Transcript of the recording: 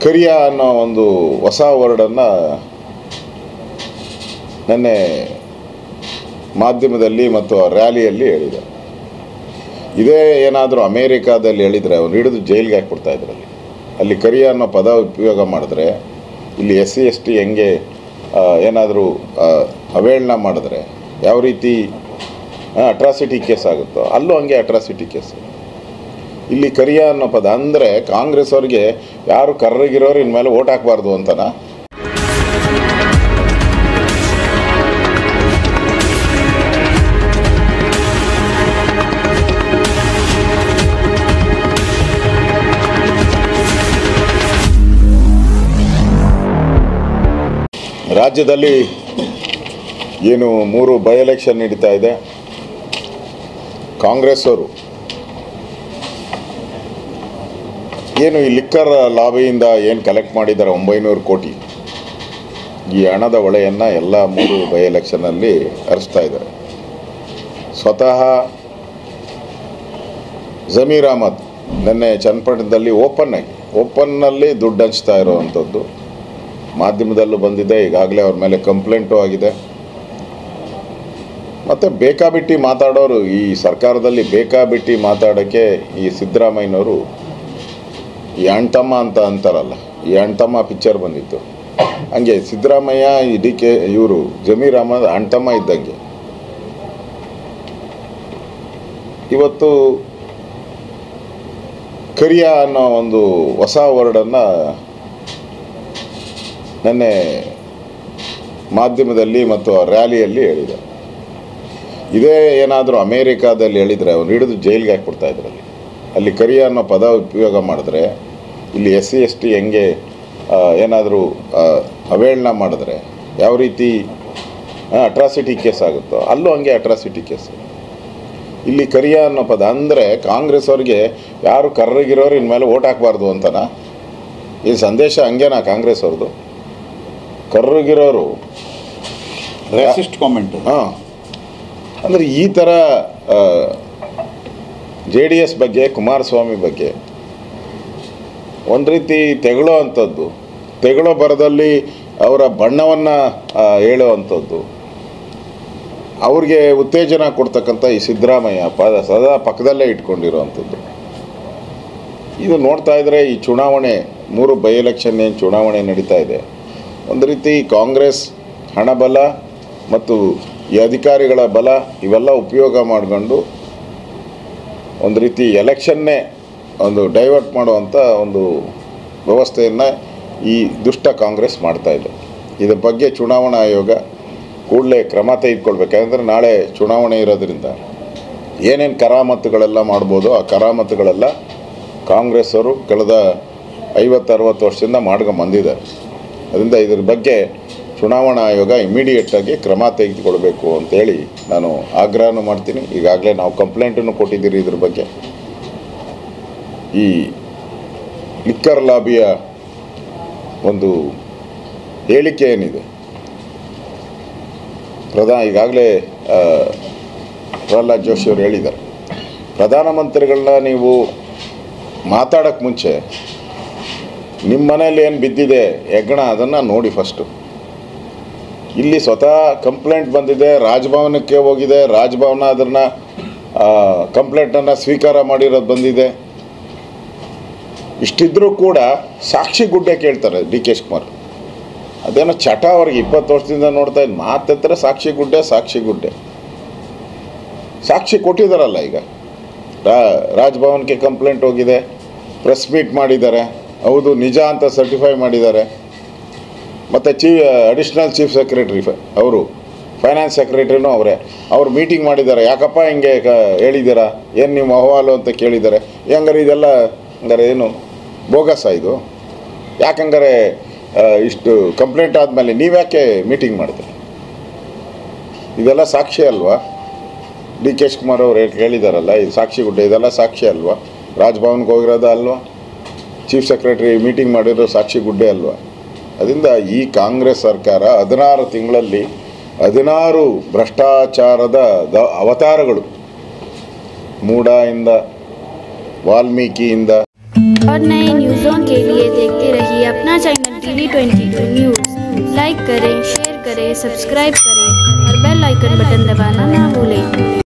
ಕರಿಯ ಅನ್ನೋ ಒಂದು ಹೊಸ ವರ್ಡನ್ನು ನೆನ್ನೆ ಮಾಧ್ಯಮದಲ್ಲಿ ಮತ್ತು ರ್ಯಾಲಿಯಲ್ಲಿ ಹೇಳಿದೆ. ಇದೇ ಏನಾದರೂ ಅಮೇರಿಕಾದಲ್ಲಿ ಹೇಳಿದರೆ ಅವ್ನು ಹಿಡಿದು ಜೈಲಿಗೆ ಹಾಕ್ಬಿಡ್ತಾ ಇದ್ರಲ್ಲಿ. ಅಲ್ಲಿ ಕರಿಯ ಅನ್ನೋ ಪದ ಉಪಯೋಗ ಮಾಡಿದ್ರೆ ಇಲ್ಲಿ SC ST ಹೆಂಗೆ ಏನಾದರೂ ಅವೇಳನ ಮಾಡಿದ್ರೆ ಯಾವ ರೀತಿ ಅಟ್ರಾಸಿಟಿ ಕೇಸ್ ಆಗುತ್ತೋ ಅಲ್ಲೂ ಹಂಗೆ ಅಟ್ರಾಸಿಟಿ ಕೇಸ್. ಇಲ್ಲಿ ಕರಿಯ ಅನ್ನೋ ಪದ ಅಂದರೆ ಕಾಂಗ್ರೆಸ್ ಅವ್ರಿಗೆ ಯಾರು ಕರ್ರಗಿರೋರು ಇನ್ಮೇಲೆ ಓಟ್ ಹಾಕಬಾರ್ದು ಅಂತನಾ? ರಾಜ್ಯದಲ್ಲಿ ಏನು 3 ಬೈ ಎಲೆಕ್ಷನ್ ನಡೀತಾ ಇದೆ. ಕಾಂಗ್ರೆಸ್ ಅವರು ಏನು ಈ ಲಿಕ್ಕರ್ ಲಾಬಿಯಿಂದ ಏನು ಕಲೆಕ್ಟ್ ಮಾಡಿದ್ದಾರೆ 900 ಕೋಟಿ, ಈ ಹಣದ ಹೊಳೆಯನ್ನು ಎಲ್ಲ 3 ಬೈ ಎಲೆಕ್ಷನಲ್ಲಿ ಹರಿಸ್ತಾ ಇದ್ದಾರೆ. ಸ್ವತಃ ಜಮೀರ್ ಅಹಮದ್ ನಿನ್ನೆ ಚನ್ನಪಟ್ಟಣದಲ್ಲಿ ಓಪನ್ನಲ್ಲಿ ದುಡ್ಡು ಹಂಚ್ತಾ ಇರೋವಂಥದ್ದು ಮಾಧ್ಯಮದಲ್ಲೂ ಬಂದಿದೆ. ಈಗಾಗಲೇ ಅವ್ರ ಮೇಲೆ ಕಂಪ್ಲೇಂಟು ಆಗಿದೆ. ಮತ್ತು ಬೇಕಾಬಿಟ್ಟಿ ಮಾತಾಡೋರು, ಈ ಸರ್ಕಾರದಲ್ಲಿ ಬೇಕಾಬಿಟ್ಟಿ ಮಾತಾಡೋಕ್ಕೆ ಈ ಸಿದ್ದರಾಮಯ್ಯನವರು ಈ ಅಣ್ತಮ್ಮ ಅಂತ ಅಂತಾರಲ್ಲ, ಈ ಅಣ್ತಮ್ಮ ಪಿಕ್ಚರ್ ಬಂದಿತ್ತು ಹಂಗೆ ಸಿದ್ದರಾಮಯ್ಯ ಇವರು ಜಮೀರ್ ಅಹಮದ್ ಅಣ್ತಮ್ಮ ಇದ್ದಂಗೆ. ಇವತ್ತು ಕರಿಯ ಅನ್ನೋ ಒಂದು ಹೊಸ ವರ್ಡನ್ನು ನೆನ್ನೆ ಮಾಧ್ಯಮದಲ್ಲಿ ಮತ್ತು ರ್ಯಾಲಿಯಲ್ಲಿ ಹೇಳಿದೆ. ಇದೇ ಏನಾದರೂ ಅಮೇರಿಕಾದಲ್ಲಿ ಹೇಳಿದರೆ ಅವ್ನು ಹಿಡಿದು ಜೈಲಿಗೆ ಹಾಕ್ಬಿಡ್ತಾ ಇದ್ರಲ್ಲಿ. ಅಲ್ಲಿ ಕರಿಯ ಅನ್ನೋ ಪದ ಉಪಯೋಗ ಮಾಡಿದ್ರೆ ಇಲ್ಲಿ SC ST ಹೆಂಗೆ ಏನಾದರೂ ಅವೇಳನ ಮಾಡಿದ್ರೆ ಯಾವ ರೀತಿ ಅಟ್ರಾಸಿಟಿ ಕೇಸ್ ಆಗುತ್ತೋ ಅಲ್ಲೂ ಹಂಗೆ ಅಟ್ರಾಸಿಟಿ ಕೇಸ್. ಇಲ್ಲಿ ಕರಿಯ ಅನ್ನೋ ಪದ ಅಂದರೆ ಕಾಂಗ್ರೆಸ್ ಅವ್ರಿಗೆ ಯಾರು ಕರ್ರಗಿರೋರು ಇನ್ಮೇಲೆ ಓಟ್ ಹಾಕಬಾರ್ದು ಅಂತನಾ? ಈ ಸಂದೇಶ ಹಂಗೇನಾ ಕಾಂಗ್ರೆಸ್ ಅವ್ರದ್ದು? ಕರ್ರಗಿರೋರು ರೇಸಿಸ್ಟ್ ಕಾಮೆಂಟ್. ಅಂದರೆ ಈ ಥರ JDS ಬಗ್ಗೆ, ಕುಮಾರಸ್ವಾಮಿ ಬಗ್ಗೆ ಒಂದು ರೀತಿ ತೆಗಳೋ ಬರದಲ್ಲಿ ಅವರ ಬಣ್ಣವನ್ನು ಹೇಳೋ ಅವ್ರಿಗೆ ಉತ್ತೇಜನ ಕೊಡ್ತಕ್ಕಂಥ ಈ ಸಿದ್ದರಾಮಯ್ಯ ಸದಾ ಪಕ್ಕದಲ್ಲೇ ಇಟ್ಕೊಂಡಿರೋವಂಥದ್ದು. ಇದು ನೋಡ್ತಾ ಇದ್ದರೆ ಈ ಚುನಾವಣೆ 3 ಬೈ ಎಲೆಕ್ಷನ್ ಏನು ಚುನಾವಣೆ ನಡೀತಾ ಇದೆ, ಒಂದು ರೀತಿ ಕಾಂಗ್ರೆಸ್ ಹಣಬಲ ಮತ್ತು ಈ ಅಧಿಕಾರಿಗಳ ಬಲ ಇವೆಲ್ಲ ಉಪಯೋಗ ಮಾಡಿಕೊಂಡು ಒಂದು ರೀತಿ ಎಲೆಕ್ಷನ್ನೇ ಒಂದು ಡೈವರ್ಟ್ ಮಾಡುವಂಥ ಒಂದು ವ್ಯವಸ್ಥೆಯನ್ನು ಈ ದುಷ್ಟ ಕಾಂಗ್ರೆಸ್ ಮಾಡ್ತಾಯಿದೆ. ಇದ್ರ ಬಗ್ಗೆ ಚುನಾವಣಾ ಆಯೋಗ ಕೂಡಲೇ ಕ್ರಮ ತೆಗೆದುಕೊಳ್ಬೇಕು. ಯಾಕಂದರೆ ನಾಳೆ ಚುನಾವಣೆ ಇರೋದ್ರಿಂದ ಏನೇನು ಕರಾಮತ್ತುಗಳೆಲ್ಲ ಮಾಡ್ಬೋದು ಆ ಕರಾಮತ್ತುಗಳೆಲ್ಲ ಕಾಂಗ್ರೆಸ್ ಅವರು ಕಳೆದ 50-60 ವರ್ಷದಿಂದ ಬಂದಿದ್ದಾರೆ. ಅದರಿಂದ ಇದ್ರ ಬಗ್ಗೆ ಚುನಾವಣಾ ಆಯೋಗ ಇಮಿಡಿಯೇಟಾಗಿ ಕ್ರಮ ತೆಗೆದುಕೊಳ್ಬೇಕು ಅಂತೇಳಿ ನಾನು ಆಗ್ರಹನೂ ಮಾಡ್ತೀನಿ. ಈಗಾಗಲೇ ನಾವು ಕಂಪ್ಲೇಂಟನ್ನು ಕೊಟ್ಟಿದ್ದೀರಿ ಇದ್ರ ಬಗ್ಗೆ. ಈ ಲಿಕ್ಕರ್ ಲಾಬಿಯ ಒಂದು ಹೇಳಿಕೆ ಏನಿದೆ, ಈಗಾಗಲೇ ಪ್ರಹ್ಲಾದ್ ಜೋಶಿ ಅವರು ಹೇಳಿದ್ದಾರೆ, ಪ್ರಧಾನಮಂತ್ರಿಗಳನ್ನ ನೀವು ಮಾತಾಡೋಕ್ಕೆ ಮುಂಚೆ ನಿಮ್ಮ ಮನೇಲಿ ಏನು ಬಿದ್ದಿದೆ ಹೆಗ್ಗಣ ಅದನ್ನು ನೋಡಿ ಫಸ್ಟು. ಇಲ್ಲಿ ಸ್ವತಃ ಕಂಪ್ಲೇಂಟ್ ಬಂದಿದೆ, ರಾಜಭವನಕ್ಕೆ ಹೋಗಿದೆ, ರಾಜಭವನ ಅದನ್ನು ಕಂಪ್ಲೇಂಟನ್ನು ಸ್ವೀಕಾರ ಮಾಡಿರೋದು ಬಂದಿದೆ. ಇಷ್ಟಿದ್ರೂ ಕೂಡ ಸಾಕ್ಷಿ ಗುಡ್ಡೆ ಕೇಳ್ತಾರೆ DK ಶಿವಕುಮಾರ್. ಅದೇನೋ ಚಟ ಅವ್ರಿಗೆ 20 ವರ್ಷದಿಂದ ನೋಡ್ತಾ ಇದ್ದು ಮಾತ್ರ ಸಾಕ್ಷಿ ಗುಡ್ಡೆ ಸಾಕ್ಷಿ ಕೊಟ್ಟಿದ್ದಾರಲ್ಲ. ಈಗ ರಾಜಭವನಕ್ಕೆ ಕಂಪ್ಲೇಂಟ್ ಹೋಗಿದೆ, ಪ್ರೆಸ್ ಮೀಟ್ ಮಾಡಿದ್ದಾರೆ, ಹೌದು ನಿಜ ಅಂತ ಸರ್ಟಿಫೈ ಮಾಡಿದ್ದಾರೆ. ಮತ್ತು ಅಡಿಷ್ನಲ್ ಚೀಫ್ ಸೆಕ್ರೆಟರಿ ಅವರು ಫೈನಾನ್ಸ್ ಸೆಕ್ರೆಟರಿನೂ ಅವರು ಮೀಟಿಂಗ್ ಮಾಡಿದ್ದಾರೆ. ಯಾಕಪ್ಪ ಹಿಂಗೆ ಹೇಳಿದ್ದೀರಾ, ಏನು ನಿಮ್ಮ ಅಹವಾಲು ಅಂತ ಕೇಳಿದ್ದಾರೆ. ಇದೆಲ್ಲ ಏನು ಬೋಗಸ್ ಇದು? ಯಾಕಂಗಾರೆ ಇಷ್ಟು ಕಂಪ್ಲೇಂಟ್ ಆದಮೇಲೆ ನೀವ್ಯಾಕೆ ಮೀಟಿಂಗ್ ಮಾಡಿದ್ರಿ? ಇದೆಲ್ಲ ಸಾಕ್ಷಿ ಅಲ್ವಾ? DK ಶಿವಕುಮಾರ್ ಅವರು ಹೇಳಿದಾರಲ್ಲ, ಇದು ಸಾಕ್ಷಿ ಗುಡ್ಡೆ, ಇದೆಲ್ಲ ಸಾಕ್ಷಿ ಅಲ್ವಾ? ರಾಜಭವನ್ಗೆ ಹೋಗಿರೋದು ಅಲ್ವಾ? ಚೀಫ್ ಸೆಕ್ರೆಟರಿ ಮೀಟಿಂಗ್ ಮಾಡಿರೋ ಸಾಕ್ಷಿ ಗುಡ್ಡೆ ಅಲ್ವಾ? ಅದರಿಂದ ಈ ಕಾಂಗ್ರೆಸ್ ಸರ್ಕಾರ 16 ತಿಂಗಳಲ್ಲಿ 16 ಭ್ರಷ್ಟಾಚಾರದ ಅವತಾರಗಳು, ಮೂಡಾಯಿಂದ ವಾಲ್ಮೀಕಿಯಿಂದ और नए न्यूज़ों के लिए देखते रहिए अपना चैनल TV22 न्यूज़। लाइक करें, शेयर करें, सब्सक्राइब करें और बेल आइकन बटन दबाना ना भूलें।